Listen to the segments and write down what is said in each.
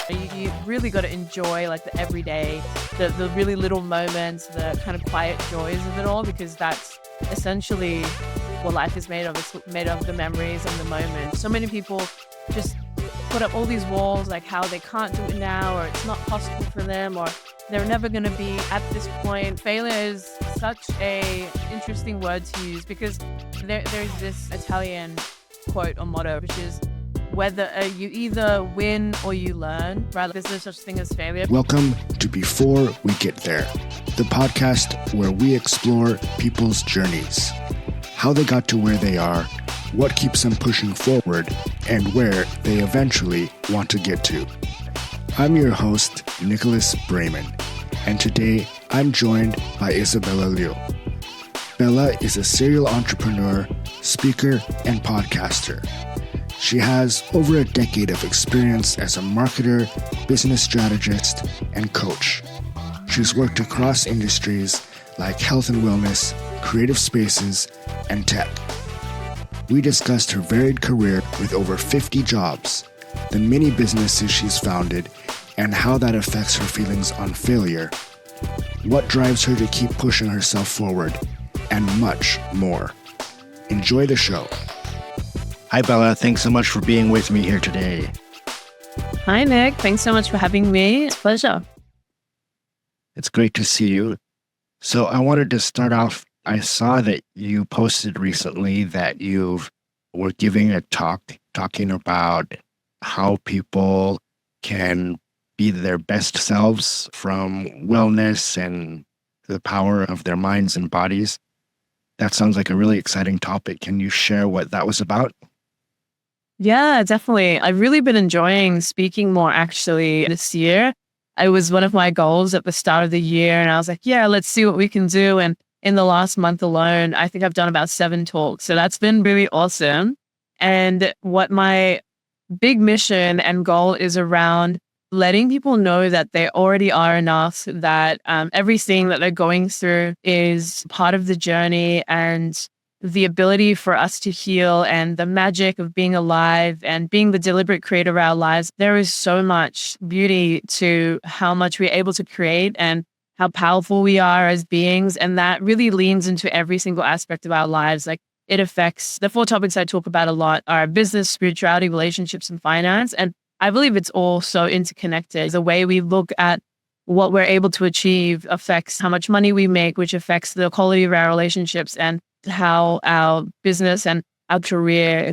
You really got to enjoy like the everyday, the really little moments, the kind of quiet joys of it all, because that's essentially what life is made of. It's made of the memories and the moments. So many people just put up all these walls, like how they can't do it now, or it's not possible for them, or they're never going to be at this point. Failure is such a interesting word to use because there's this Italian quote or motto, which is whether you either win or you learn, right? There's no such thing as failure. Welcome to Before We Get There, the podcast where we explore people's journeys, how they got to where they are, what keeps them pushing forward, and where they eventually want to get to. I'm your host, Nicholas Braman, and today I'm joined by Isabella Liu. Bella is a serial entrepreneur, speaker, and podcaster. She has over a decade of experience as a marketer, business strategist, and coach. She's worked across industries like health and wellness, creative spaces, and tech. We discussed her varied career with over 50 jobs, the many businesses she's founded, and how that affects her feelings on failure, what drives her to keep pushing herself forward, and much more. Enjoy the show. Hi, Bella. Thanks so much for being with me here today. Hi, Nick. Thanks so much for having me. It's a pleasure. It's great to see you. So I wanted to start off. I saw that you posted recently that you were giving a talk talking about how people can be their best selves from wellness and the power of their minds and bodies. That sounds like a really exciting topic. Can you share what that was about? Yeah, definitely. I've really been enjoying speaking more actually this year. It was one of my goals at the start of the year, and I was like, yeah, let's see what we can do. And in the last month alone, I think I've done about 7 talks. So that's been really awesome. And what my big mission and goal is around letting people know that they already are enough, that everything that they're going through is part of the journey, and the ability for us to heal and the magic of being alive and being the deliberate creator of our lives. There is so much beauty to how much we're able to create and how powerful we are as beings. And that really leans into every single aspect of our lives. Like it affects the 4 topics I talk about a lot are business, spirituality, relationships, and finance. And I believe it's all so interconnected. The way we look at what we're able to achieve affects how much money we make, which affects the quality of our relationships and how our business and our career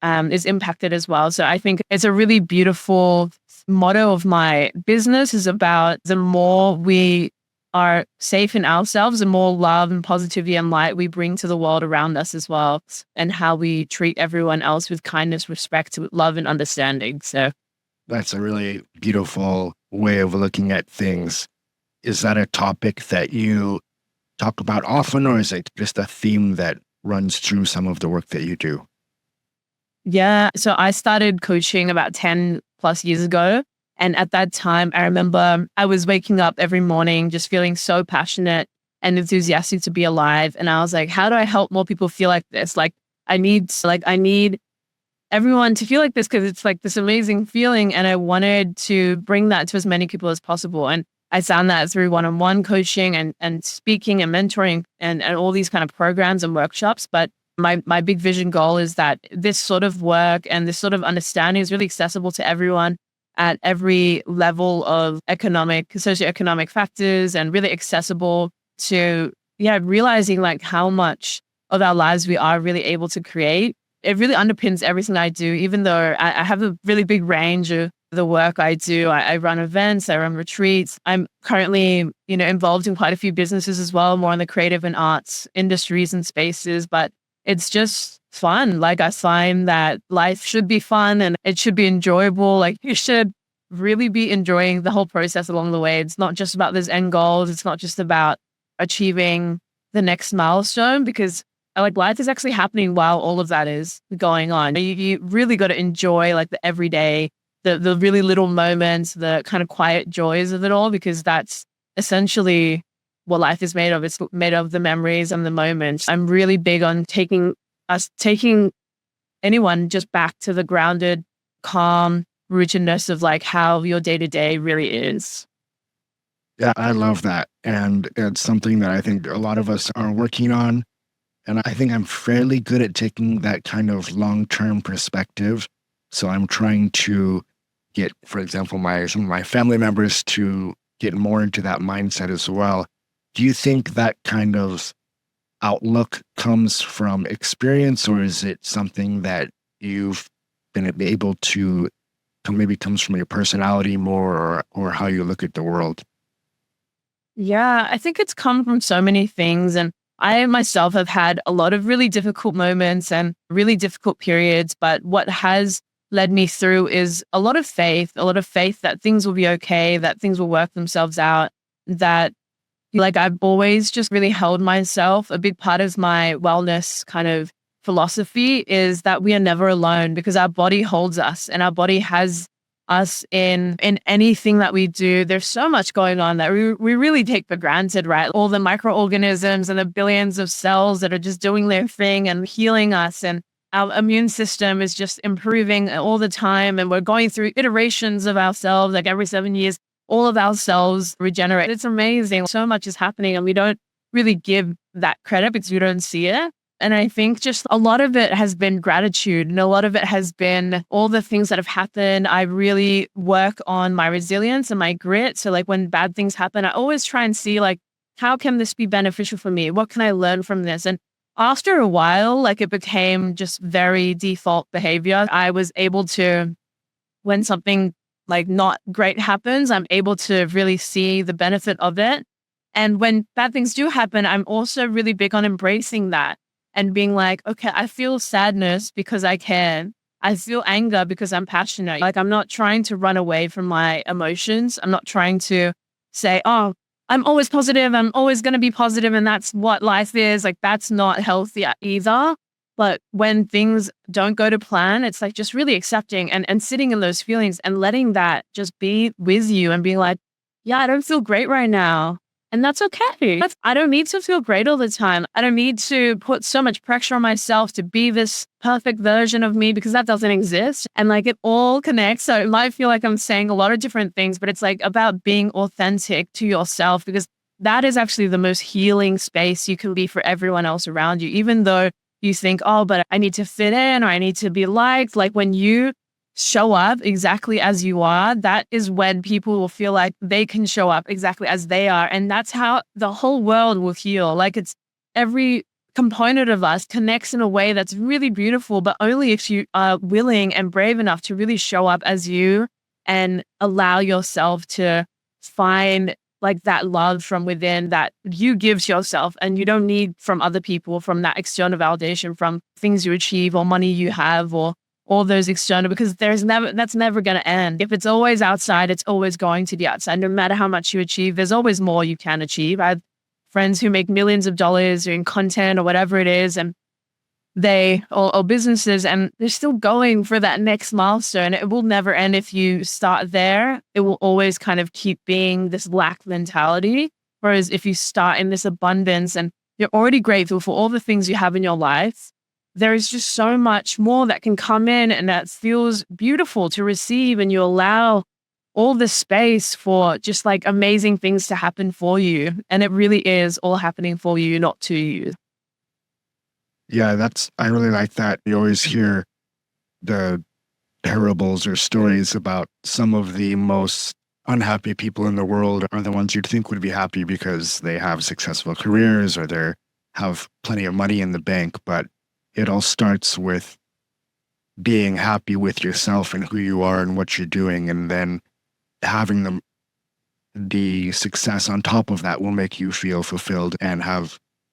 is impacted as well. So I think it's a really beautiful motto of my business is about the more we are safe in ourselves, the more love and positivity and light we bring to the world around us as well, and how we treat everyone else with kindness, respect, love, and understanding. So that's a really beautiful way of looking at things. Is that a topic that you talk about often, or is it just a theme that runs through some of the work that you do? Yeah. So I started coaching about 10 plus years ago. And at that time, I remember I was waking up every morning just feeling so passionate and enthusiastic to be alive. And I was like, how do I help more people feel like this? I need everyone to feel like this because it's like this amazing feeling. And I wanted to bring that to as many people as possible. And I found that through one-on-one coaching and speaking and mentoring and all these kind of programs and workshops. But my big vision goal is that this sort of work and this sort of understanding is really accessible to everyone at every level of socioeconomic factors, and really accessible to, realizing like how much of our lives we are really able to create. It really underpins everything I do, even though I have a really big range of the work I do. I run events, I run retreats. I'm currently, involved in quite a few businesses as well, more in the creative and arts industries and spaces, but it's just fun. Like I find that life should be fun and it should be enjoyable. Like you should really be enjoying the whole process along the way. It's not just about those end goals. It's not just about achieving the next milestone, because like life is actually happening while all of that is going on. You really got to enjoy like the everyday, the really little moments, the kind of quiet joys of it all, because that's essentially what life is made of. It's made of the memories and the moments. I'm really big on taking anyone just back to the grounded, calm, rootedness of like how your day to day really is. Yeah, I love that. And it's something that I think a lot of us are working on. And I think I'm fairly good at taking that kind of long-term perspective. So I'm trying to get, for example, some of my family members to get more into that mindset as well. Do you think that kind of outlook comes from experience, or is it something that you've been able to maybe comes from your personality more, or how you look at the world? Yeah, I think it's come from so many things. And I myself have had a lot of really difficult moments and really difficult periods. But what has led me through is a lot of faith that things will be okay, that things will work themselves out, that like I've always just really held myself. A big part of my wellness kind of philosophy is that we are never alone because our body holds us and our body has us in anything that we do. There's so much going on that we really take for granted, right? All the microorganisms and the billions of cells that are just doing their thing and healing us. And our immune system is just improving all the time. And we're going through iterations of ourselves, like every 7 years, all of our cells regenerate. It's amazing. So much is happening and we don't really give that credit because we don't see it. And I think just a lot of it has been gratitude and a lot of it has been all the things that have happened. I really work on my resilience and my grit. So like when bad things happen, I always try and see like, how can this be beneficial for me? What can I learn from this? And after a while, like it became just very default behavior. I was able to, when something like not great happens, I'm able to really see the benefit of it. And when bad things do happen, I'm also really big on embracing that and being like, okay, I feel sadness because I can. I feel anger because I'm passionate. Like I'm not trying to run away from my emotions. I'm not trying to say, oh, I'm always positive. I'm always going to be positive, and that's what life is. Like that's not healthy either. But when things don't go to plan, it's like just really accepting and sitting in those feelings and letting that just be with you and being like, yeah, I don't feel great right now. And that's okay. I don't need to feel great all the time. I don't need to put so much pressure on myself to be this perfect version of me because that doesn't exist. And like it all connects. So it might feel like I'm saying a lot of different things, but it's like about being authentic to yourself because that is actually the most healing space you can be for everyone else around you. Even though you think, oh, but I need to fit in or I need to be liked. Like when you show up exactly as you are, that is when people will feel like they can show up exactly as they are. And that's how the whole world will heal. Like it's every component of us connects in a way that's really beautiful, but only if you are willing and brave enough to really show up as you and allow yourself to find like that love from within that you give to yourself and you don't need from other people, from that external validation, from things you achieve or money you have or all those external, because that's never going to end. If it's always outside, it's always going to be outside. No matter how much you achieve, there's always more you can achieve. I have friends who make millions of dollars doing content or whatever it is, and or businesses, and they're still going for that next milestone. It will never end if you start there. It will always kind of keep being this lack mentality. Whereas if you start in this abundance and you're already grateful for all the things you have in your life, there is just so much more that can come in and that feels beautiful to receive. And you allow all the space for just like amazing things to happen for you. And it really is all happening for you, not to you. Yeah, I really like that. You always hear the parables or stories about some of the most unhappy people in the world are the ones you'd think would be happy because they have successful careers or they have plenty of money in the bank. But it all starts with being happy with yourself and who you are and what you're doing. And then having the success on top of that will make you feel fulfilled and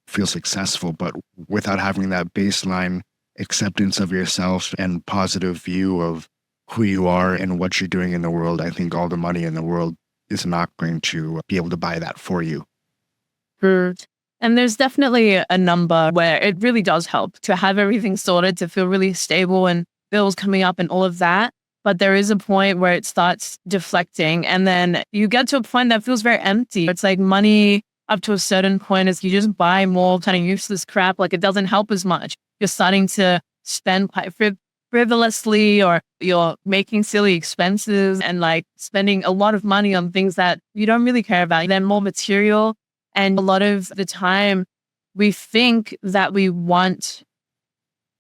feel successful. But without having that baseline acceptance of yourself and positive view of who you are and what you're doing in the world, I think all the money in the world is not going to be able to buy that for you. And there's definitely a number where it really does help to have everything sorted, to feel really stable and bills coming up and all of that. But there is a point where it starts deflecting and then you get to a point that feels very empty. It's like money up to a certain point is you just buy more kind of useless crap. Like it doesn't help as much. You're starting to spend frivolously, or you're making silly expenses and like spending a lot of money on things that you don't really care about. They're more material. And a lot of the time we think that we want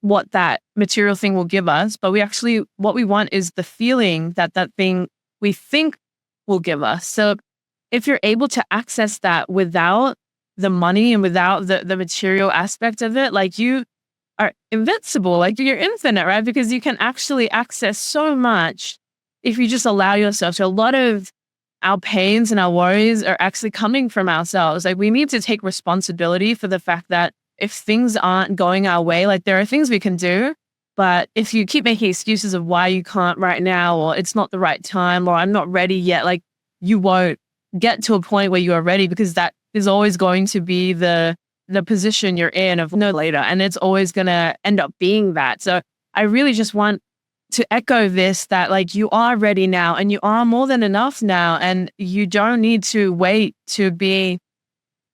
what that material thing will give us, but what we want is the feeling that that thing we think will give us. So if you're able to access that without the money and without the material aspect of it, like you are invincible, like you're infinite, right? Because you can actually access so much if you just allow yourself to. A lot of our pains and our worries are actually coming from ourselves. Like we need to take responsibility for the fact that if things aren't going our way, like there are things we can do, but if you keep making excuses of why you can't right now, or it's not the right time, or I'm not ready yet, like you won't get to a point where you are ready, because that is always going to be the position you're in of no later. And it's always going to end up being that. So I really just want to echo this, that like you are ready now and you are more than enough now. And you don't need to wait to be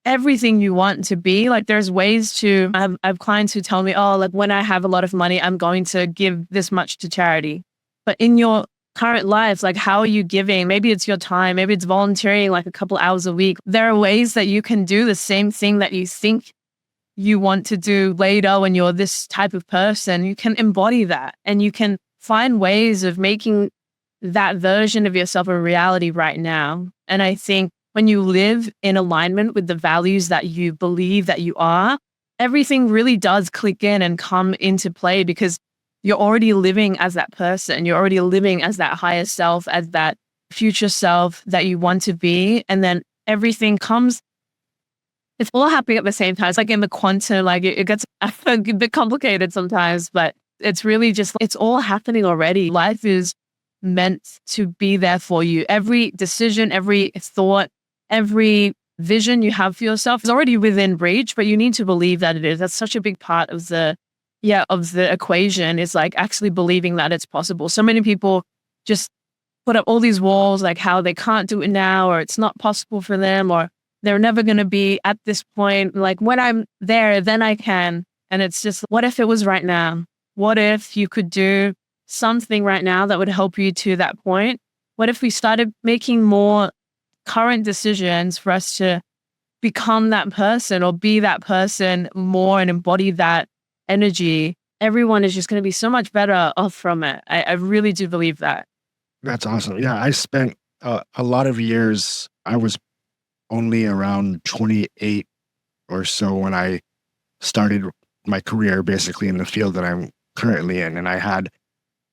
everything you want to be. Like there's ways to, I have clients who tell me, oh, like when I have a lot of money, I'm going to give this much to charity. But in your current life, like how are you giving? Maybe it's your time, maybe it's volunteering like a couple hours a week. There are ways that you can do the same thing that you think you want to do later when you're this type of person. You can embody that and you can find ways of making that version of yourself a reality right now. And I think when you live in alignment with the values that you believe that you are, everything really does click in and come into play, because you're already living as that person. You're already living as that higher self, as that future self that you want to be. And then everything comes, it's all happening at the same time. It's like in the quantum, like it gets a bit complicated sometimes, but it's really just, it's all happening already. Life is meant to be there for you. Every decision, every thought, every vision you have for yourself is already within reach, but you need to believe that it is. That's such a big part of the equation, is like actually believing that it's possible. So many people just put up all these walls, like how they can't do it now, or it's not possible for them, or they're never going to be at this point. Like when I'm there, then I can. And it's just, what if it was right now? What if you could do something right now that would help you to that point? What if we started making more current decisions for us to become that person, or be that person more and embody that energy? Everyone is just going to be so much better off from it. I really do believe that. That's awesome. Yeah, I spent a lot of years, I was only around 28 or so when I started my career basically in the field that I'm currently in. And I had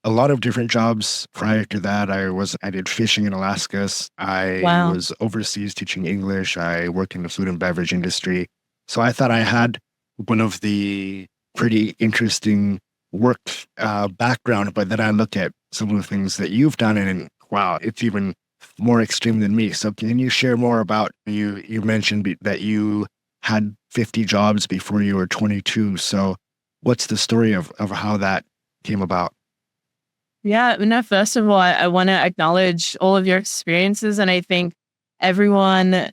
a lot of different jobs prior to that. I did fishing in Alaska. I Wow. was overseas teaching English. I worked in the food and beverage industry. So I thought I had one of the pretty interesting work background, but then I look at some of the things that you've done and wow, it's even more extreme than me. So can you share more about, you mentioned that you had 50 jobs before you were 22. So what's the story of how that came about? Yeah, no, first of all, I want to acknowledge all of your experiences. And I think everyone,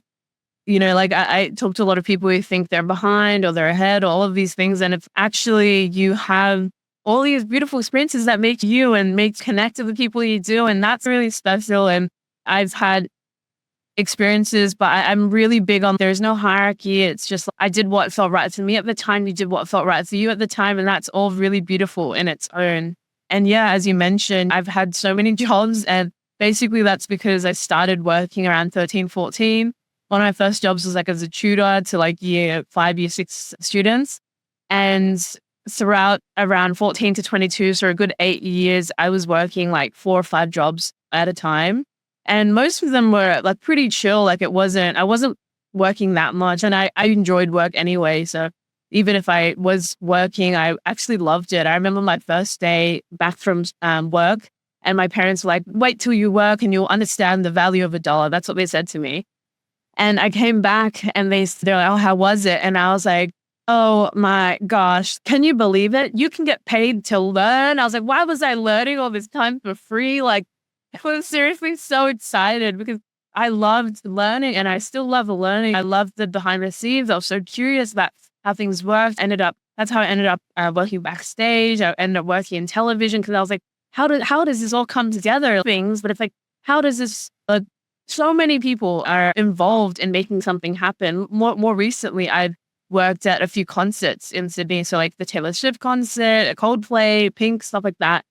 like I talk to a lot of people who think they're behind or they're ahead, all of these things. And if actually you have all these beautiful experiences that make you and make connect with the people you do, and that's really special. And I've had experiences, but I'm really big on there's no hierarchy. It's just I did what felt right for me at the time. You did what felt right for you at the time. And that's all really beautiful in its own. And yeah, as you mentioned, I've had so many jobs, and basically that's because I started working around 13, 14. One of my first jobs was like as a tutor to like year 5, year 6 students. And throughout around 14 to 22, so a good 8 years, I was working like 4 or 5 jobs at a time. And most of them were like pretty chill. Like I wasn't working that much, and I enjoyed work anyway. So even if I was working, I actually loved it. I remember my first day back from work, and my parents were like, wait till you work and you'll understand the value of $1. That's what they said to me. And I came back and they're like, oh, how was it? And I was like, oh my gosh, can you believe it? You can get paid to learn. I was like, why was I learning all this time for free? Like, I was seriously so excited because I loved learning, and I still love learning. I loved the behind the scenes. I was so curious about how things work. That's how I ended up working backstage. I ended up working in television because I was like, how does this all come together? Things, but it's like, how does this? So many people are involved in making something happen. More recently, I've worked at a few concerts in Sydney, so like the Taylor Swift concert, a Coldplay, Pink, stuff like that.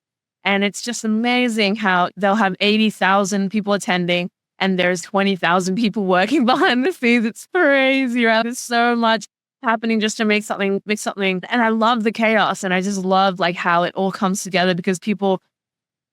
And it's just amazing how they'll have 80,000 people attending and there's 20,000 people working behind the scenes. It's crazy, right? There's so much happening just to make something. And I love the chaos, and I just love like how it all comes together because people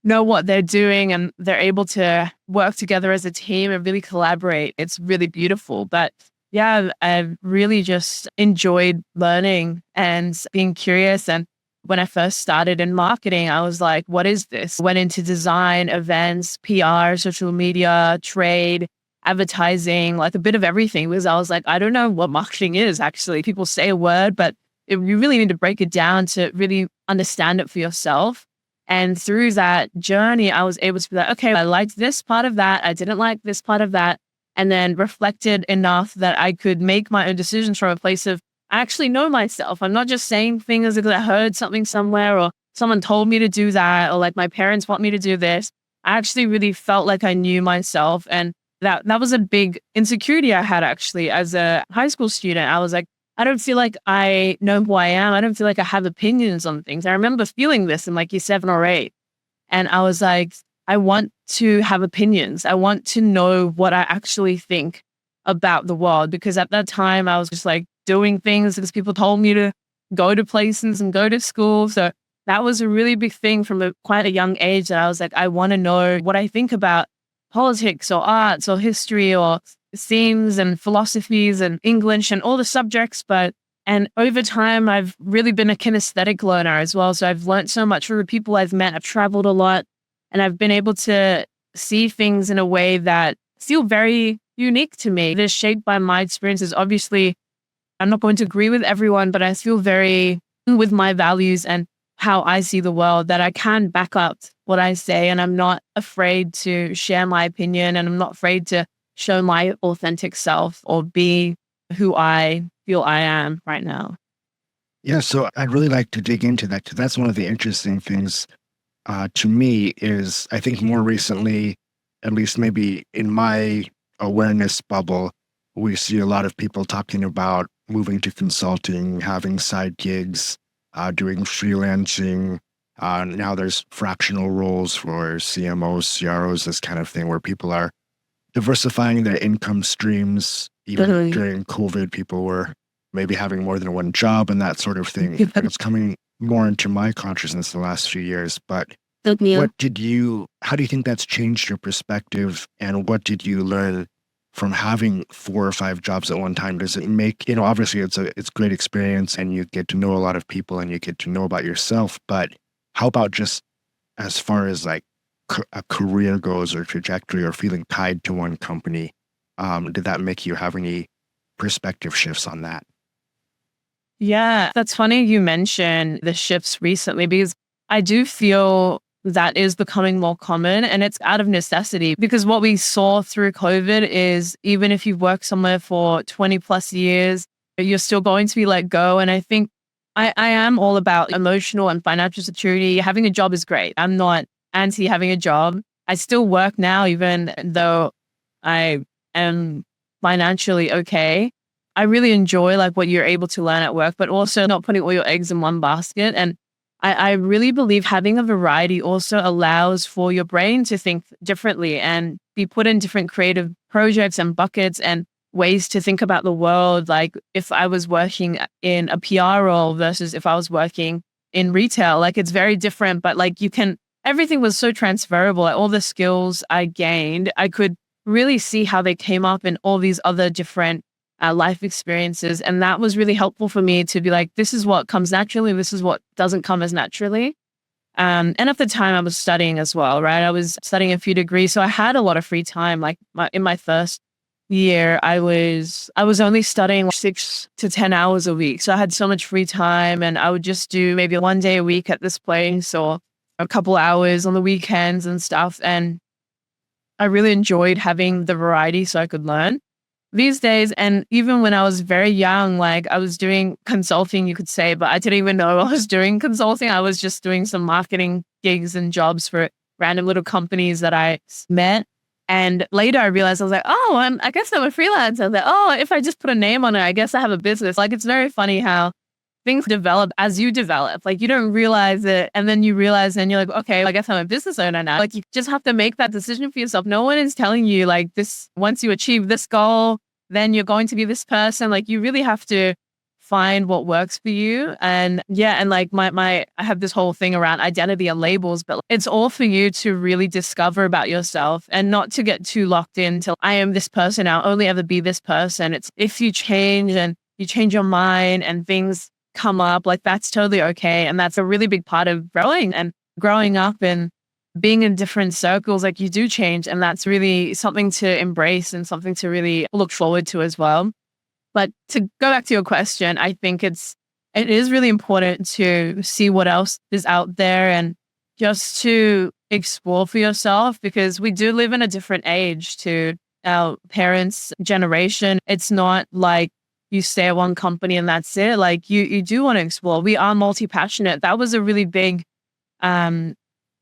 know what they're doing and they're able to work together as a team and really collaborate. It's really beautiful. But yeah, I've really just enjoyed learning and being curious. And when I first started in marketing, I was like, what is this? Went into design, events, PR, social media, trade, advertising, like a bit of everything, because I was like, I don't know what marketing is actually. People say a word, but you really need to break it down to really understand it for yourself. And through that journey, I was able to be like, okay, I liked this part of that. I didn't like this part of that. And then reflected enough that I could make my own decisions from a place of, I actually know myself. I'm not just saying things because I heard something somewhere or someone told me to do that, or like my parents want me to do this. I actually really felt like I knew myself. And that was a big insecurity I had actually as a high school student. I was like, I don't feel like I know who I am. I don't feel like I have opinions on things. I remember feeling this in like year 7 or 8. And I was like, I want to have opinions. I want to know what I actually think about the world. Because at that time, I was just like doing things because people told me to go to places and go to school. So that was a really big thing from quite a young age that I was like, I want to know what I think about politics or arts or history or themes and philosophies and English and all the subjects. And over time, I've really been a kinesthetic learner as well. So I've learned so much from the people I've met. I've traveled a lot and I've been able to see things in a way that feel very unique to me. They're shaped by my experiences. Obviously, I'm not going to agree with everyone, but I feel very with my values and how I see the world that I can back up what I say. And I'm not afraid to share my opinion, and I'm not afraid to show my authentic self or be who I feel I am right now. Yeah, so I'd really like to dig into that because that's one of the interesting things to me is I think more recently, at least maybe in my awareness bubble, we see a lot of people talking about moving to consulting, having side gigs, doing freelancing. Now there's fractional roles for CMOs, CROs, this kind of thing where people are diversifying their income streams. Even during COVID, people were maybe having more than one job and that sort of thing. And it's coming more into my consciousness the last few years. But how do you think that's changed your perspective? And what did you learn from having 4 or 5 jobs at one time? Does it make, obviously it's great experience and you get to know a lot of people and you get to know about yourself. But how about just as far as like a career goes or trajectory or feeling tied to one company? Did that make you have any perspective shifts on that? Yeah, that's funny you mentioned the shifts recently because I do feel that is becoming more common and it's out of necessity because what we saw through COVID is even if you've worked somewhere for 20 plus years, you're still going to be let go. And I think I am all about emotional and financial security. Having a job is great. I'm not anti having a job. I still work now, even though I am financially okay. I really enjoy like what you're able to learn at work, but also not putting all your eggs in one basket. And I really believe having a variety also allows for your brain to think differently and be put in different creative projects and buckets and ways to think about the world. Like if I was working in a PR role versus if I was working in retail, like it's very different, but like everything was so transferable. Like all the skills I gained, I could really see how they came up in all these other different life experiences. And that was really helpful for me to be like, this is what comes naturally. This is what doesn't come as naturally. And at the time I was studying as well, right? I was studying a few degrees. So I had a lot of free time. Like in my first year, I was only studying 6 to 10 hours a week. So I had so much free time and I would just do maybe 1 day a week at this place or a couple hours on the weekends and stuff. And I really enjoyed having the variety so I could learn. these days, and even when I was very young, like I was doing consulting, you could say, but I didn't even know I was doing consulting. I was just doing some marketing gigs and jobs for random little companies that I met. And later I realized I was like, oh, I guess I'm a freelancer. I was like, oh, if I just put a name on it, I guess I have a business. Like it's very funny how things develop as you develop. Like you don't realize it. And then you realize and you're like, okay, I guess I'm a business owner now. Like you just have to make that decision for yourself. No one is telling you like this, once you achieve this goal, then you're going to be this person. Like you really have to find what works for you. And yeah, and like I have this whole thing around identity and labels, but it's all for you to really discover about yourself and not to get too locked into, I am this person, I'll only ever be this person. It's if you change and you change your mind and things come up, like that's totally okay. And that's a really big part of growing up and being in different circles. Like you do change, and that's really something to embrace and something to really look forward to as well. But to go back to your question, I think it is really important to see what else is out there and just to explore for yourself, because we do live in a different age to our parents' generation. It's not like you stay at one company and that's it. Like you do want to explore. We are multi-passionate. That was a really big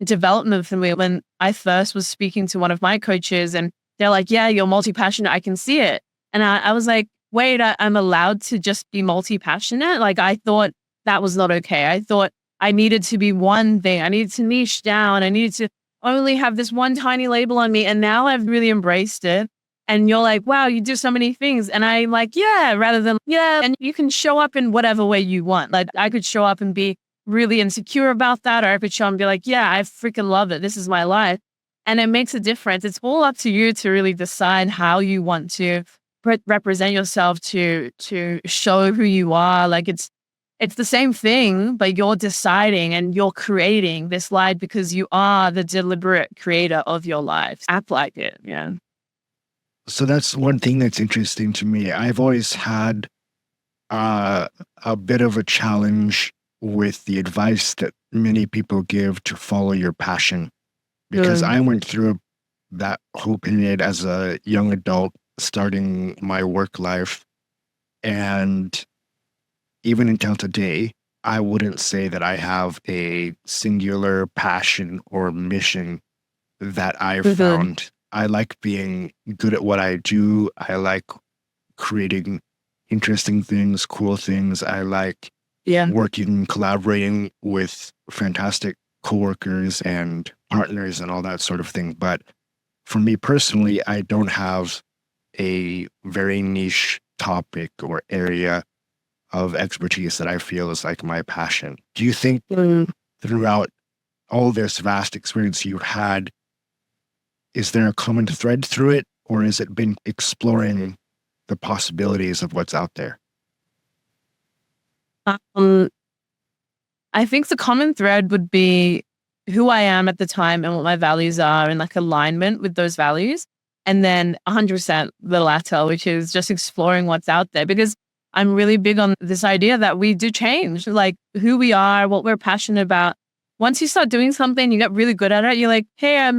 development for me when I first was speaking to one of my coaches, and they're like, yeah, you're multi-passionate. I can see it. And I was like, wait, I'm allowed to just be multi-passionate? Like I thought that was not okay. I thought I needed to be one thing. I needed to niche down. I needed to only have this one tiny label on me. And now I've really embraced it. And you're like, wow, you do so many things. And I'm like, yeah, rather than, yeah. And you can show up in whatever way you want. Like I could show up and be really insecure about that. Or I could show up and be like, yeah, I freaking love it. This is my life. And it makes a difference. It's all up to you to really decide how you want to represent yourself, to show who you are. Like it's the same thing, but you're deciding and you're creating this life because you are the deliberate creator of your life. Act like it. Yeah. So that's one thing that's interesting to me. I've always had a bit of a challenge with the advice that many people give to follow your passion, because I went through that whole period as a young adult, starting my work life. And even until today, I wouldn't say that I have a singular passion or mission that I've found. I like being good at what I do. I like creating interesting things, cool things. I like working, collaborating with fantastic coworkers and partners and all that sort of thing. But for me personally, I don't have a very niche topic or area of expertise that I feel is like my passion. Do you think throughout all this vast experience you've had, is there a common thread through it, or has it been exploring the possibilities of what's out there? I think the common thread would be who I am at the time and what my values are, and like alignment with those values. And then 100% the latter, which is just exploring what's out there, because I'm really big on this idea that we do change, like who we are, what we're passionate about. Once you start doing something, you get really good at it. You're like, hey,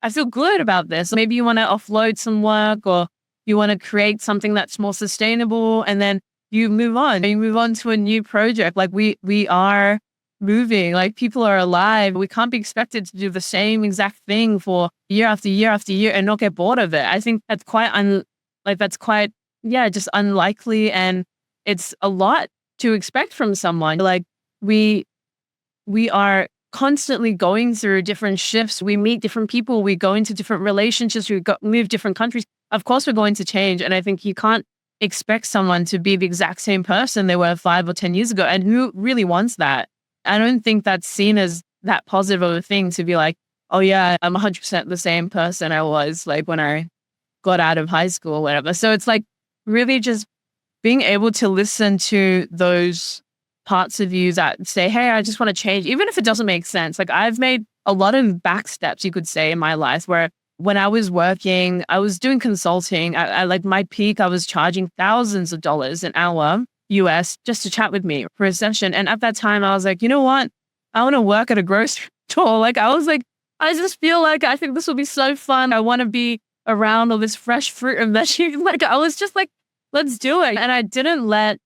I feel good about this. Maybe you want to offload some work, or you want to create something that's more sustainable, and then you move on. You move on to a new project. Like we are moving, like people are alive. We can't be expected to do the same exact thing for year after year after year and not get bored of it. I think that's quite just unlikely, and it's a lot to expect from someone. Like we are constantly going through different shifts. We meet different people. We go into different relationships. Move different countries. Of course, we're going to change. And I think you can't expect someone to be the exact same person they were 5 or 10 years ago. And who really wants that? I don't think that's seen as that positive of a thing to be like, oh yeah, I'm 100% the same person I was like when I got out of high school or whatever. So it's like really just being able to listen to those parts of you that say, hey, I just want to change, even if it doesn't make sense. Like I've made a lot of back steps, you could say, in my life, where when I was working, I was doing consulting. I like my peak, I was charging thousands of dollars an hour US just to chat with me for a session. And at that time, I was like, you know what? I want to work at a grocery store. Like I was like, I just feel like I think this will be so fun. I want to be around all this fresh fruit and veggies. Like I was just like, let's do it. And I didn't let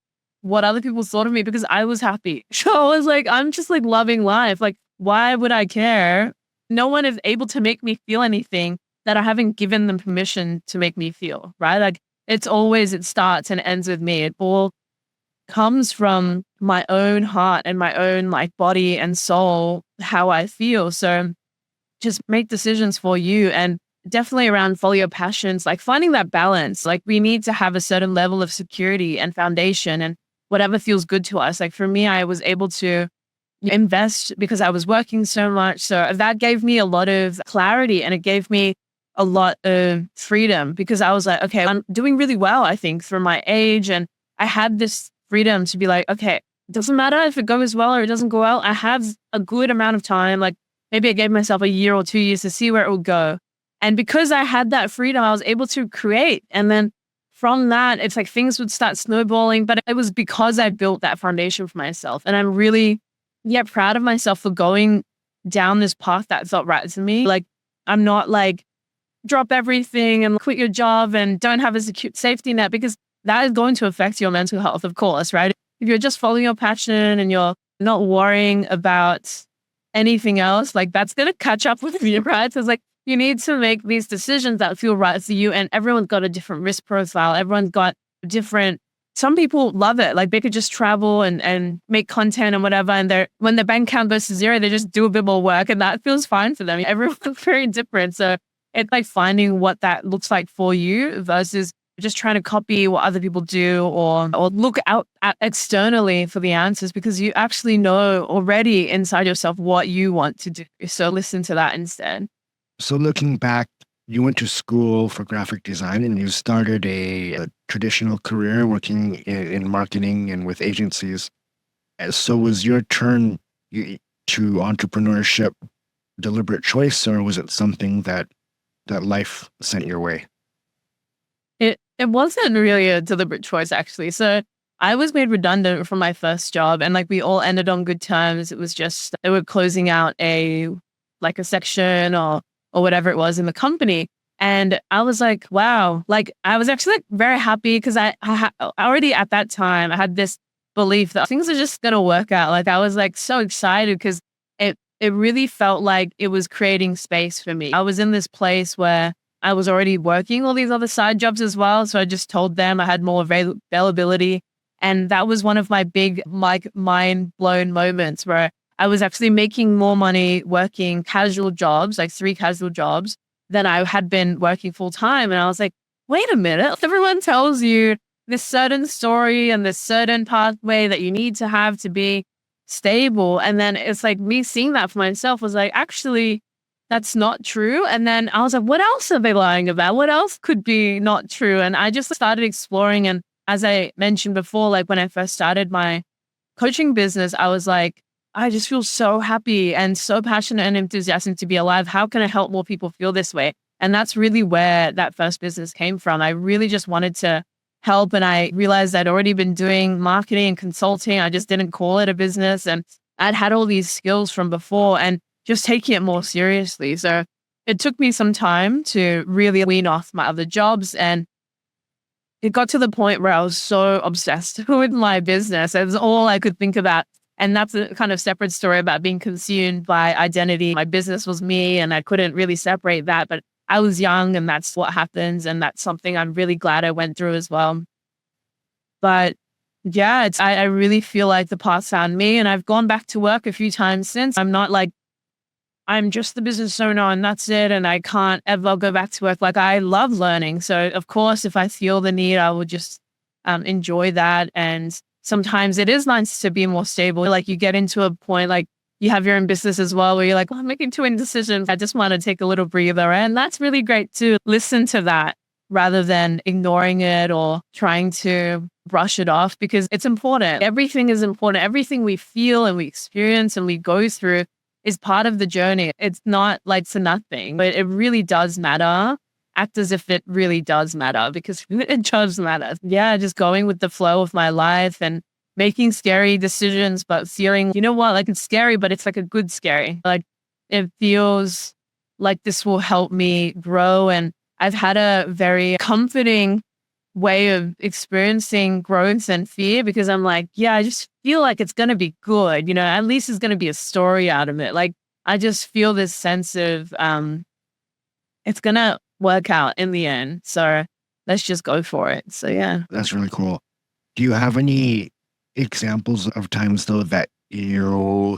what other people thought of me because I was happy. So I was like, I'm just like loving life. Like, why would I care? No one is able to make me feel anything that I haven't given them permission to make me feel, right? Like it starts and ends with me. It all comes from my own heart and my own like body and soul, how I feel. So just make decisions for you and definitely around follow your passions, like finding that balance. Like we need to have a certain level of security and foundation and whatever feels good to us. Like for me, I was able to invest because I was working so much. So that gave me a lot of clarity and it gave me a lot of freedom because I was like, okay, I'm doing really well, I think, for my age. And I had this freedom to be like, okay, it doesn't matter if it goes well or it doesn't go well. I have a good amount of time. Like maybe I gave myself a year or 2 years to see where it will go. And because I had that freedom, I was able to create. And then from that, it's like things would start snowballing. But it was because I built that foundation for myself. And I'm really, proud of myself for going down this path that felt right to me. Like, I'm not like, drop everything and quit your job and don't have a secure safety net because that is going to affect your mental health, of course, right? If you're just following your passion and you're not worrying about anything else, like that's going to catch up with you, right? So it's like, you need to make these decisions that feel right for you. And everyone's got a different risk profile. Everyone's got different, some people love it. Like they could just travel and make content and whatever. And when their bank account goes to zero, they just do a bit more work and that feels fine for them. Everyone's very different. So it's like finding what that looks like for you versus just trying to copy what other people do or look out at externally for the answers because you actually know already inside yourself what you want to do. So listen to that instead. So looking back, you went to school for graphic design and you started a traditional career working in marketing and with agencies. So was your turn to entrepreneurship deliberate choice, or was it something that life sent your way? It wasn't really a deliberate choice, actually. So I was made redundant from my first job and like we all ended on good terms. It was just, they were closing out a section or whatever it was in the company. And I was like, wow, like I was actually like very happy because I already at that time, I had this belief that things are just going to work out. Like I was like so excited because it really felt like it was creating space for me. I was in this place where I was already working all these other side jobs as well. So I just told them I had more availability. And that was one of my big like mind blown moments where I was actually making more money working casual jobs, like 3 casual jobs, than I had been working full time. And I was like, wait a minute. Everyone tells you this certain story and this certain pathway that you need to have to be stable. And then it's like me seeing that for myself was like, actually, that's not true. And then I was like, what else are they lying about? What else could be not true? And I just started exploring. And as I mentioned before, like when I first started my coaching business, I was like, I just feel so happy and so passionate and enthusiastic to be alive. How can I help more people feel this way? And that's really where that first business came from. I really just wanted to help. And I realized I'd already been doing marketing and consulting. I just didn't call it a business. And I'd had all these skills from before and just taking it more seriously. So it took me some time to really wean off my other jobs. And it got to the point where I was so obsessed with my business. It was all I could think about. And that's a kind of separate story about being consumed by identity. My business was me and I couldn't really separate that. But I was young and that's what happens. And that's something I'm really glad I went through as well. But yeah, I really feel like the path found me and I've gone back to work a few times since. I'm not like, I'm just the business owner and that's it. And I can't ever go back to work. Like I love learning. So of course, if I feel the need, I will just enjoy that. And sometimes it is nice to be more stable. Like you get into a point, like you have your own business as well, where you're like, I'm making too many decisions. I just want to take a little breather. And that's really great to listen to that rather than ignoring it or trying to brush it off because it's important. Everything is important. Everything we feel and we experience and we go through is part of the journey. It's not like for nothing, but it really does matter. Act as if it really does matter because it does matter. Yeah, just going with the flow of my life and making scary decisions, but feeling, you know what, like it's scary, but it's like a good scary. Like it feels like this will help me grow and I've had a very comforting way of experiencing growth and fear because I'm like, yeah, I just feel like it's going to be good. At least there's going to be a story out of it. Like, I just feel this sense of it's going to work out in the end. So let's just go for it. So, yeah. That's really cool. Do you have any examples of times, though, that you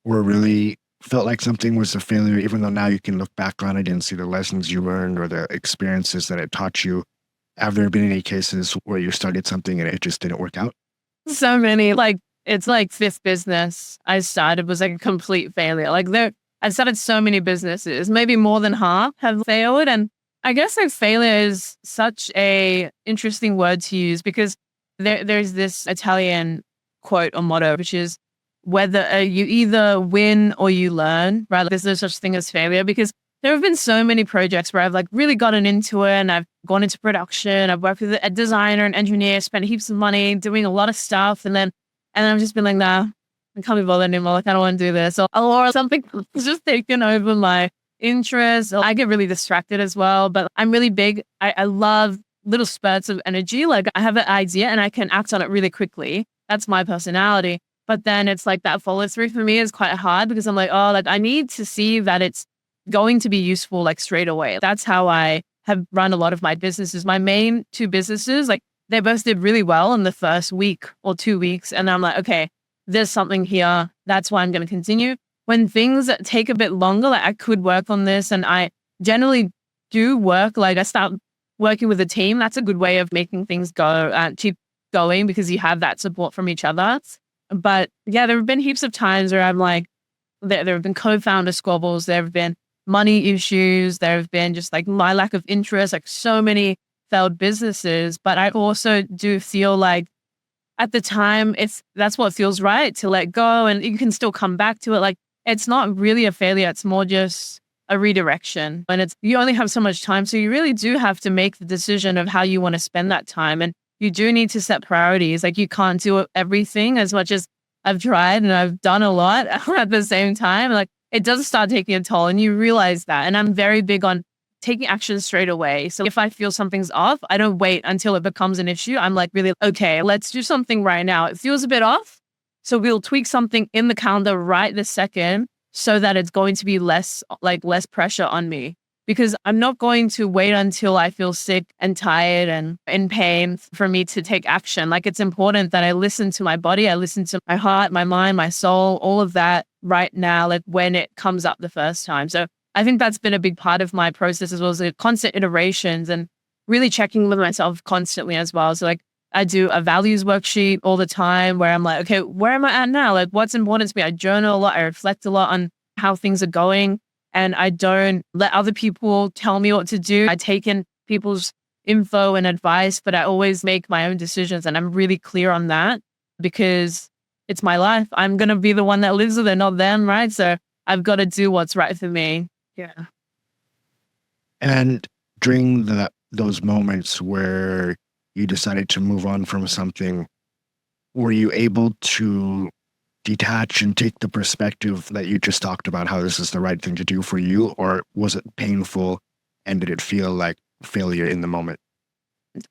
were really felt like something was a failure, even though now you can look back on it and see the lessons you learned or the experiences that it taught you? Have there been any cases where you started something and it just didn't work out? So many. Like, it's like fifth business I started was like a complete failure. Like, I started so many businesses, maybe more than half have failed. And I guess like failure is such a interesting word to use because there's this Italian quote or motto, which is whether you either win or you learn, right? Like, there's no such thing as failure because there have been so many projects where I've like really gotten into it and I've gone into production. I've worked with a designer and engineer, spent heaps of money doing a lot of stuff. And I've just been like, nah, I can't be bothered anymore. Like, I don't want to do this. Or something has just taken over my interest. I get really distracted as well, but I'm really big. I love little spurts of energy. Like, I have an idea and I can act on it really quickly. That's my personality. But then it's like that follow through for me is quite hard because I'm like, oh, like I need to see that it's going to be useful like straight away. That's how I have run a lot of my businesses. My main two businesses, like they both did really well in the first week or 2 weeks. And I'm like, okay, there's something here. That's why I'm going to continue. When things take a bit longer, like I could work on this and I generally do work. Like I start working with a team. That's a good way of making things go, keep going because you have that support from each other. But yeah, there have been heaps of times where I'm like, there have been co-founder squabbles. There have been money issues. There have been just like my lack of interest, like so many failed businesses. But I also do feel like at the time, that's what feels right to let go and you can still come back to it. Like it's not really a failure. It's more just a redirection. And you only have so much time. So you really do have to make the decision of how you want to spend that time. And you do need to set priorities. Like you can't do everything as much as I've tried and I've done a lot at the same time. Like it does start taking a toll and you realize that. And I'm very big on taking action straight away. So if I feel something's off, I don't wait until it becomes an issue. I'm like, really, okay, let's do something right now. It feels a bit off. So we'll tweak something in the calendar right this second so that it's going to be less pressure on me. Because I'm not going to wait until I feel sick and tired and in pain for me to take action. Like it's important that I listen to my body, I listen to my heart, my mind, my soul, all of that right now, like when it comes up the first time. So I think that's been a big part of my process as well as the constant iterations and really checking with myself constantly as well. So like I do a values worksheet all the time where I'm like, okay, where am I at now? Like what's important to me? I journal a lot. I reflect a lot on how things are going. And I don't let other people tell me what to do. I take in people's info and advice, but I always make my own decisions. And I'm really clear on that because it's my life. I'm going to be the one that lives with it, not them, right? So I've got to do what's right for me. Yeah. And during those moments where you decided to move on from something, were you able to detach and take the perspective that you just talked about, how this is the right thing to do for you? Or was it painful and did it feel like failure in the moment?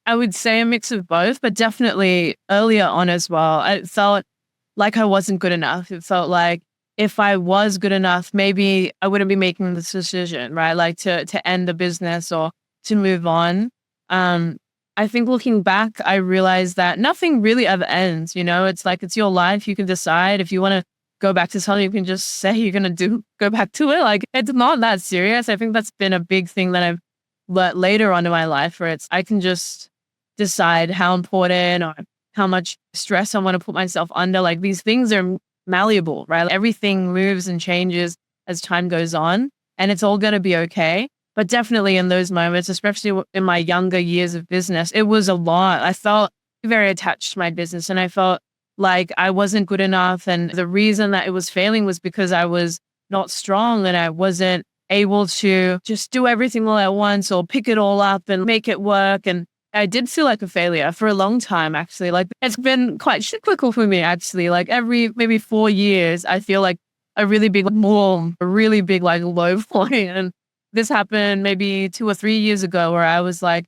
I would say a mix of both, but definitely earlier on as well. I felt like I wasn't good enough. It felt like if I was good enough, maybe I wouldn't be making this decision, right? Like to end the business or to move on. I think looking back, I realized that nothing really ever ends. It's like, it's your life. You can decide if you want to go back to something, you can just say you're going to go back to it. Like it's not that serious. I think that's been a big thing that I've learned later on in my life where I can just decide how important or how much stress I want to put myself under. Like these things are malleable, right? Everything moves and changes as time goes on and it's all going to be okay. But definitely in those moments, especially in my younger years of business, it was a lot. I felt very attached to my business and I felt like I wasn't good enough. And the reason that it was failing was because I was not strong and I wasn't able to just do everything all at once or pick it all up and make it work. And I did feel like a failure for a long time, actually. Like it's been quite cyclical for me, actually. Like every maybe 4 years, I feel like a really big like low point. And this happened maybe 2 or 3 years ago where I was like,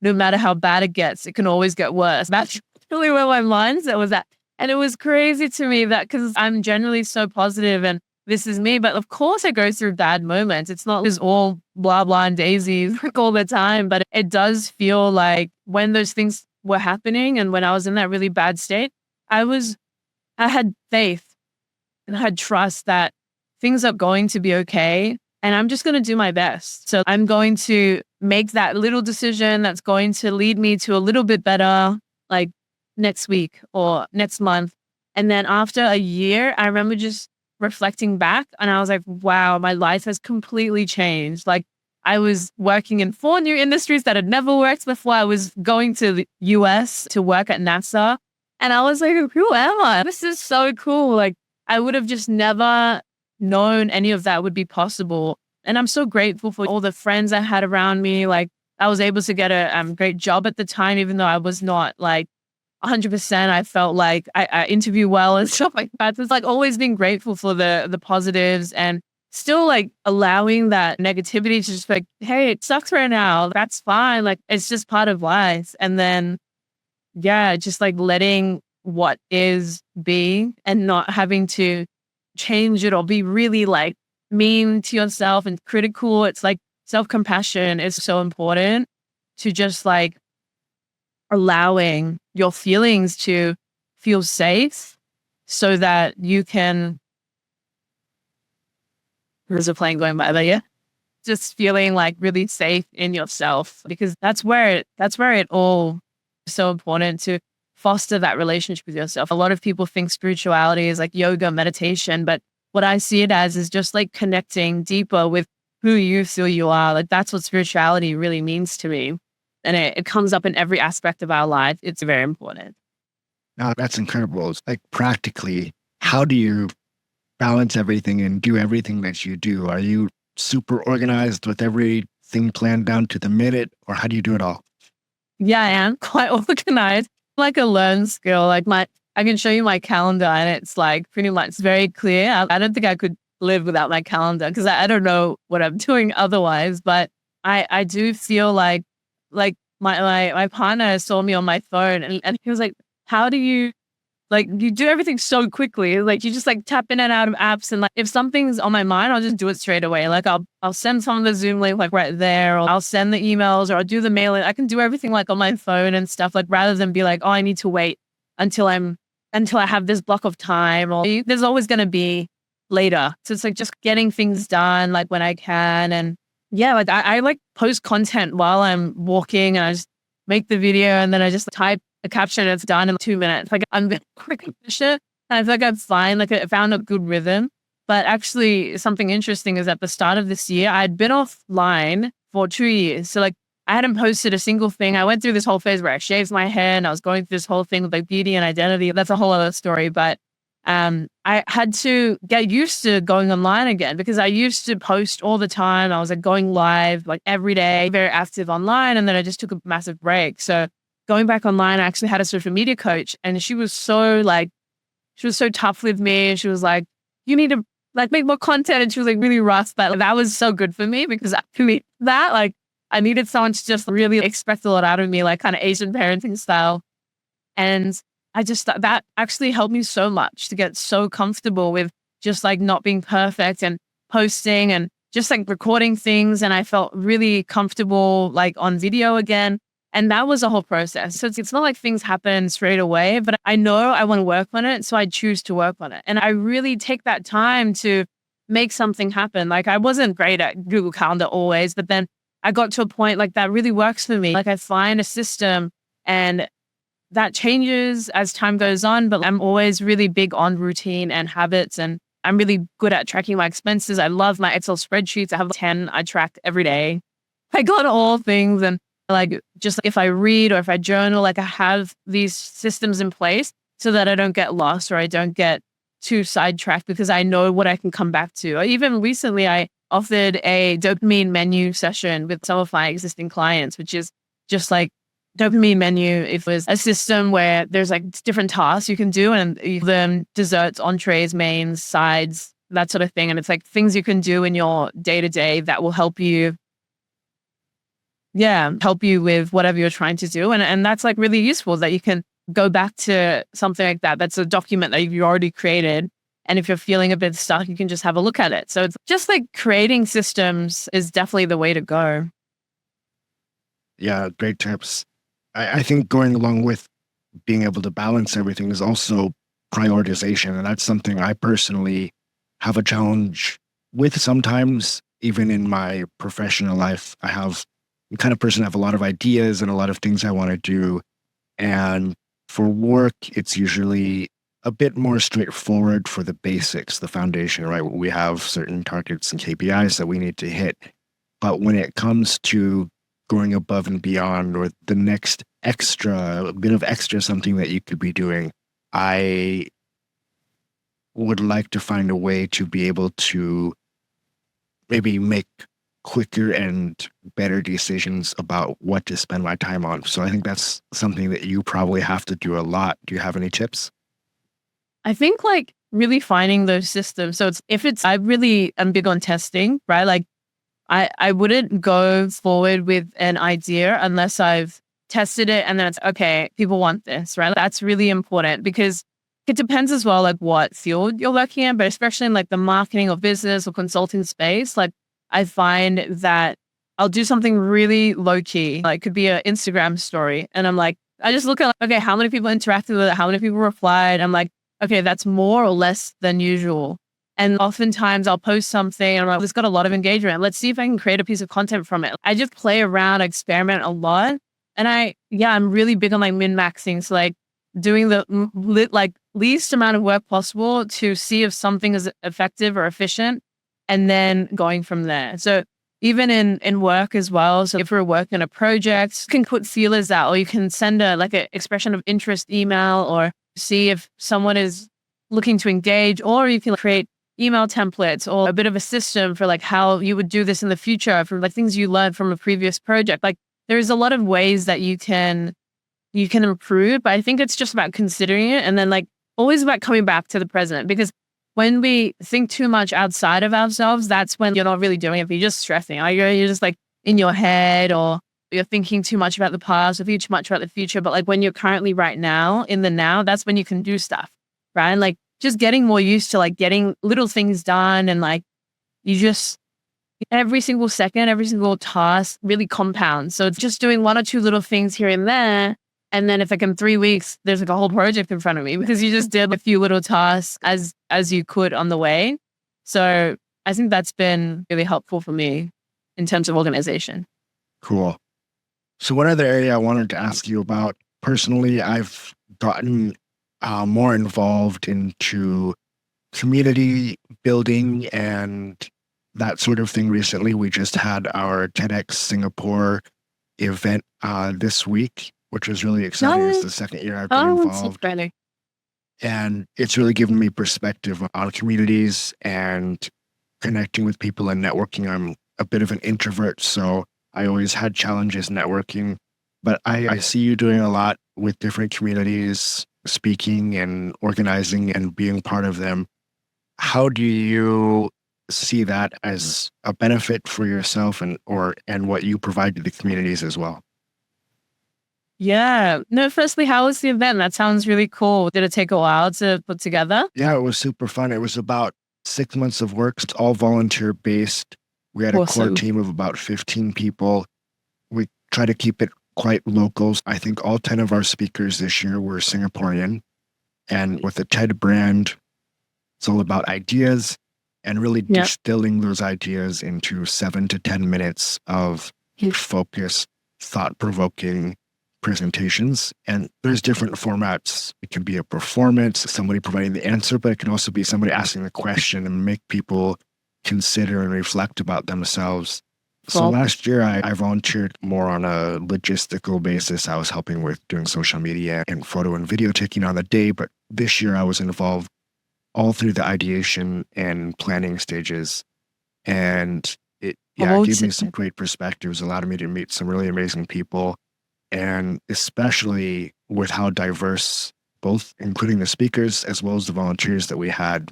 no matter how bad it gets, it can always get worse. That's really where my mindset was at. And it was crazy to me that because I'm generally so positive and this is me, but of course I go through bad moments. It's not just all blah, blah and daisies like all the time, but it does feel like when those things were happening and when I was in that really bad state, I had faith and I had trust that things are going to be okay. And I'm just going to do my best. So I'm going to make that little decision that's going to lead me to a little bit better, like next week or next month. And then after a year, I remember just reflecting back and I was like, wow, my life has completely changed. Like I was working in 4 new industries that had never worked before. I was going to the US to work at NASA. And I was like, who am I? This is so cool. Like I would have just never known any of that would be possible. And I'm so grateful for all the friends I had around me. Like I was able to get a great job at the time, even though I was not like 100%. I felt like I interview well and stuff like that. So it's like always being grateful for the positives and still like allowing that negativity to just like, hey, it sucks right now. That's fine. Like it's just part of life. And then, yeah, just like letting what is be and not having to change it or be really like mean to yourself and critical. It's like self-compassion is so important to just like allowing your feelings to feel safe so that you can, there's a plane going by there, yeah? Just feeling like really safe in yourself because that's where it all is so important to foster that relationship with yourself. A lot of people think spirituality is like yoga, meditation, but what I see it as is just like connecting deeper with who you feel you are. Like that's what spirituality really means to me. And it comes up in every aspect of our life. It's very important. Now, that's incredible. It's like practically, how do you balance everything and do everything that you do? Are you super organized with everything planned down to the minute, or how do you do it all? Yeah, I am quite organized. Like a learned skill. Like I can show you my calendar and it's like pretty much very clear. I don't think I could live without my calendar because I don't know what I'm doing otherwise. But I do feel like my partner saw me on my phone and he was like, how do you like you do everything so quickly? Like you just like tap in and out of apps and like if something's on my mind, I'll just do it straight away. Like I'll send someone the Zoom link like right there, or I'll send the emails, or I'll do the mailing. I can do everything like on my phone and stuff. Like rather than be like, oh, I need to wait until I have this block of time, or there's always going to be later. So it's like just getting things done like when I can. And yeah, like I like post content while I'm walking and I just make the video and then I just type a caption and it's done in 2 minutes. Like I'm very quick and efficient. And I feel like I'm fine. Like I found a good rhythm. But actually something interesting is at the start of this year, I'd been offline for 2 years. So like I hadn't posted a single thing. I went through this whole phase where I shaved my hair and I was going through this whole thing with like beauty and identity. That's a whole other story. But I had to get used to going online again because I used to post all the time. I was like going live like every day, very active online. And then I just took a massive break. So going back online, I actually had a social media coach and she was so tough with me. She was like, you need to like make more content. And she was like really rough, but like, that was so good for me because actually that like I needed someone to just really expect a lot out of me, like kind of Asian parenting style. And I just thought that actually helped me so much to get so comfortable with just like not being perfect and posting and just like recording things. And I felt really comfortable like on video again. And that was a whole process. So it's not like things happen straight away, but I know I want to work on it. So I choose to work on it. And I really take that time to make something happen. Like I wasn't great at Google Calendar always, but then I got to a point like that really works for me. Like I find a system and that changes as time goes on, but I'm always really big on routine and habits. And I'm really good at tracking my expenses. I love my Excel spreadsheets. I have 10 I track every day. I got all things. And like, just if I read or if I journal, like I have these systems in place so that I don't get lost or I don't get too sidetracked because I know what I can come back to. Or even recently, I offered a dopamine menu session with some of my existing clients, which is just like dopamine menu. It was a system where there's like different tasks you can do and you them desserts, entrees, mains, sides, that sort of thing. And it's like things you can do in your day to day that will help you. Yeah, help you with whatever you're trying to do. And that's like really useful that you can go back to something like that. That's a document that you've already created. And if you're feeling a bit stuck, you can just have a look at it. So it's just like creating systems is definitely the way to go. Yeah, great tips. I think going along with being able to balance everything is also prioritization. And that's something I personally have a challenge with sometimes, even in my professional life. I'm the kind of person I have a lot of ideas and a lot of things I want to do. And for work, it's usually a bit more straightforward for the basics, the foundation, right? We have certain targets and KPIs that we need to hit. But when it comes to going above and beyond, or the next a bit of extra something that you could be doing, I would like to find a way to be able to maybe make quicker and better decisions about what to spend my time on. So I think that's something that you probably have to do a lot. Do you have any tips? I think like really finding those systems. So I really am big on testing, right? Like I wouldn't go forward with an idea unless I've tested it and then it's okay, people want this, right? That's really important because it depends as well, like what field you're working in, but especially in like the marketing or business or consulting space, like I find that I'll do something really low key, like it could be an Instagram story. And I'm like, I just look at, like, okay, how many people interacted with it? How many people replied? I'm like, okay, that's more or less than usual. And oftentimes I'll post something and I'm like, it's got a lot of engagement. Let's see if I can create a piece of content from it. I just play around, experiment a lot. And I'm really big on like min-maxing. So like doing the least amount of work possible to see if something is effective or efficient and then going from there. So even in work as well. So if we're working on a project, you can put feelers out or you can send an expression of interest email or see if someone is looking to engage, or you can create email templates or a bit of a system for like how you would do this in the future for like things you learned from a previous project. Like there's a lot of ways that you can improve, but I think it's just about considering it and then like always about coming back to the present, because when we think too much outside of ourselves, that's when you're not really doing it. You're just stressing. You're just like in your head, or you're thinking too much about the past or too much about the future. But like when you're currently right now in the now, that's when you can do stuff, right? And like just getting more used to like getting little things done, and like you just every single second, every single task really compounds. So it's just doing one or two little things here and there. And then if like in 3 weeks, there's like a whole project in front of me because you just did a few little tasks as you could on the way. So I think that's been really helpful for me in terms of organization. Cool. So one other area I wanted to ask you about, personally, I've gotten more involved into community building and that sort of thing recently. We just had our TEDx Singapore event this week, which was really exciting. It's the second year I've been involved. And it's really given me perspective on communities and connecting with people and networking. I'm a bit of an introvert, so I always had challenges networking. But I see you doing a lot with different communities, speaking and organizing and being part of them. How do you see that as a benefit for yourself and what you provide to the communities as well? Yeah. No, firstly, how was the event? That sounds really cool. Did it take a while to put together? Yeah, it was super fun. It was about 6 months of work. It's all volunteer based. We had a core team of about 15 people. We try to keep it quite local. I think all 10 of our speakers this year were Singaporean. And with the TED brand, it's all about ideas and really distilling those ideas into 7 to 10 minutes of focused, thought-provoking presentations. And there's different formats. It can be a performance, somebody providing the answer, but it can also be somebody asking the question and make people consider and reflect about themselves. So last year, I volunteered more on a logistical basis. I was helping with doing social media and photo and video taking on the day. But this year, I was involved all through the ideation and planning stages. And it gave me some great perspectives, allowed me to meet some really amazing people. And especially with how diverse, both including the speakers as well as the volunteers that we had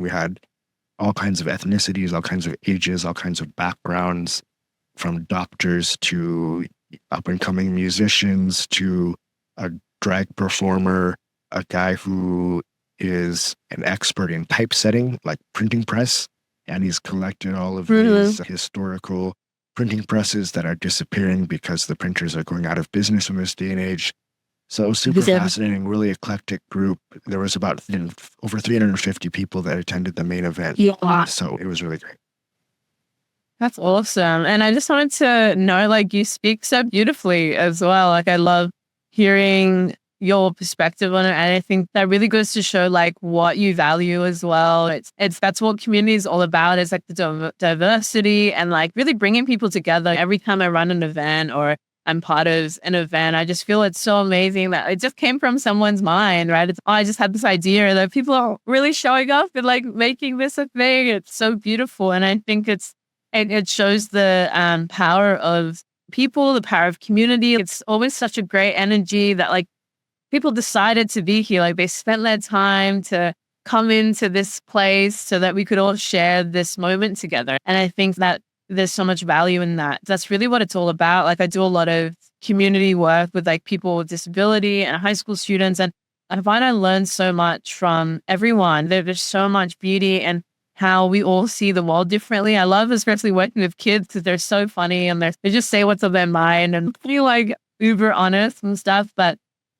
all kinds of ethnicities, all kinds of ages, all kinds of backgrounds, from doctors to up-and-coming musicians to a drag performer, a guy who is an expert in typesetting, like printing press, and he's collected all of these historical printing presses that are disappearing because the printers are going out of business in this day and age. So it was super fascinating, really eclectic group. There was about over 350 people that attended the main event. Yeah. So it was really great. That's awesome. And I just wanted to know, like, you speak so beautifully as well. Like, I love hearing your perspective on it. And I think that really goes to show like what you value as well. That's what community is all about. It's like the diversity and like really bringing people together. Every time I run an event or I'm part of an event, I just feel it's so amazing that it just came from someone's mind, right? I just had this idea that people are really showing up and like making this a thing. It's so beautiful. And I think it shows the power of people, the power of community. It's always such a great energy that like people decided to be here. Like they spent their time to come into this place so that we could all share this moment together. And I think that there's so much value in that. That's really what it's all about. Like I do a lot of community work with like people with disability and high school students. And I find I learn so much from everyone. There's so much beauty and how we all see the world differently. I love especially working with kids because they're so funny and they just say what's on their mind and feel like uber honest and stuff. But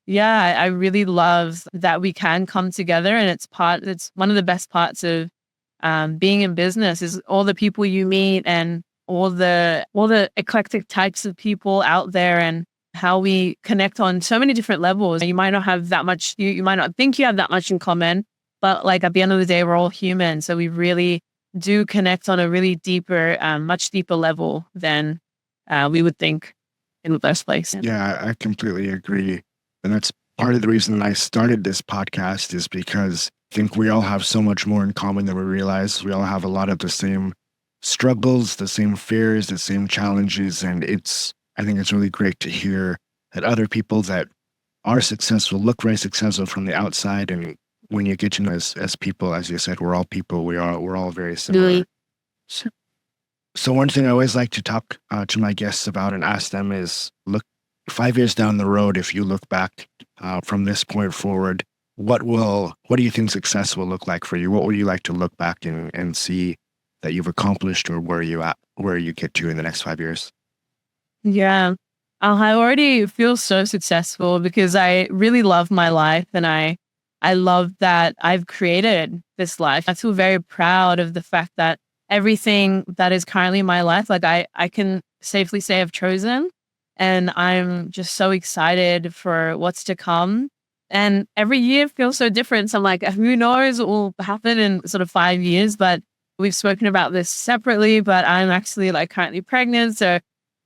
yeah, I really love that we can come together, and it's one of the best parts of being in business is all the people you meet and all the eclectic types of people out there and how we connect on so many different levels. You might not have that much, you might not think you have that much in common, but like at the end of the day, we're all human. So we really do connect on a really deeper, much deeper level than we would think in the first place. Yeah, I completely agree. And that's part of the reason I started this podcast is because I think we all have so much more in common than we realize. We all have a lot of the same struggles, the same fears, the same challenges. And I think it's really great to hear that other people that are successful look very successful from the outside. And when you get to know as people, as you said, we're all people. We're all very similar. So one thing I always like to talk to my guests about and ask them is, look, 5 years down the road, if you look back from this point forward, what do you think success will look like for you? What would you like to look back and see that you've accomplished, or where you get to in the next 5 years? Yeah, I already feel so successful because I really love my life, and I love that I've created this life. I feel very proud of the fact that everything that is currently my life, like I can safely say I've chosen. And I'm just so excited for what's to come. And every year feels so different. So I'm like, who knows what will happen in sort of 5 years? But we've spoken about this separately, but I'm actually like currently pregnant. So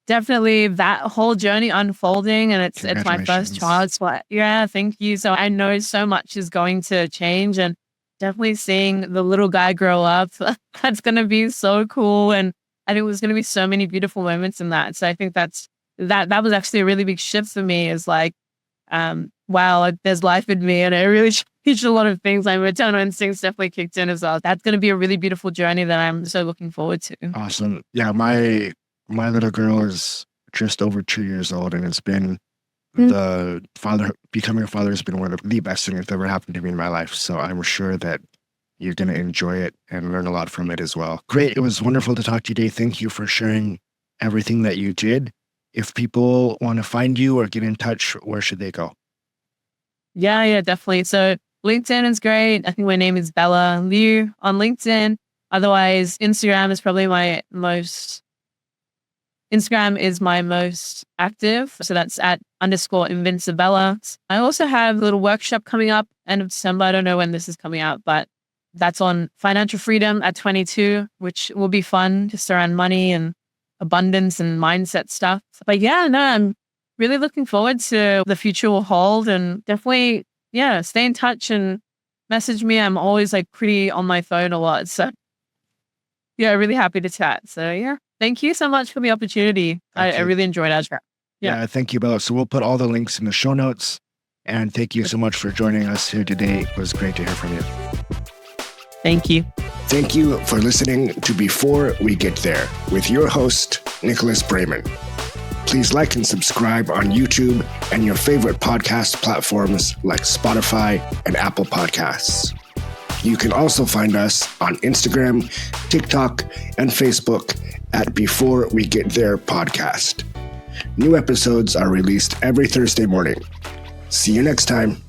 definitely that whole journey unfolding, and it's my first child. So yeah, thank you. So I know so much is going to change, and definitely seeing the little guy grow up, that's going to be so cool. And I think there's going to be so many beautiful moments in that. So I think that was actually a really big shift for me, is like, wow, like there's life in me, and it really changed a lot of things. My maternal instincts definitely kicked in as well. That's going to be a really beautiful journey that I'm so looking forward to. Awesome. Yeah, my little girl is just over 2 years old, and it's been becoming a father has been one of the best things that's ever happened to me in my life. So I'm sure that you're going to enjoy it and learn a lot from it as well. Great. It was wonderful to talk to you today. Thank you for sharing everything that you did. If people want to find you or get in touch, where should they go? Yeah, definitely. So LinkedIn is great. I think my name is Bella Liu on LinkedIn. Otherwise, Instagram is my most active. So that's at _Invincibella. I also have a little workshop coming up end of December. I don't know when this is coming out, but that's on financial freedom at 22, which will be fun, just around money and abundance and mindset stuff. But yeah, no, I'm really looking forward to the future will hold, and definitely, yeah, stay in touch and message me. I'm always like pretty on my phone a lot. So yeah, really happy to chat. So yeah, thank you so much for the opportunity. I really enjoyed our chat. Yeah, thank you, Bella. So we'll put all the links in the show notes, and thank you so much for joining us here today. It was great to hear from you. Thank you. Thank you for listening to Before We Get There with your host, Nicholas Braman. Please like and subscribe on YouTube and your favorite podcast platforms like Spotify and Apple Podcasts. You can also find us on Instagram, TikTok, and Facebook at Before We Get There Podcast. New episodes are released every Thursday morning. See you next time.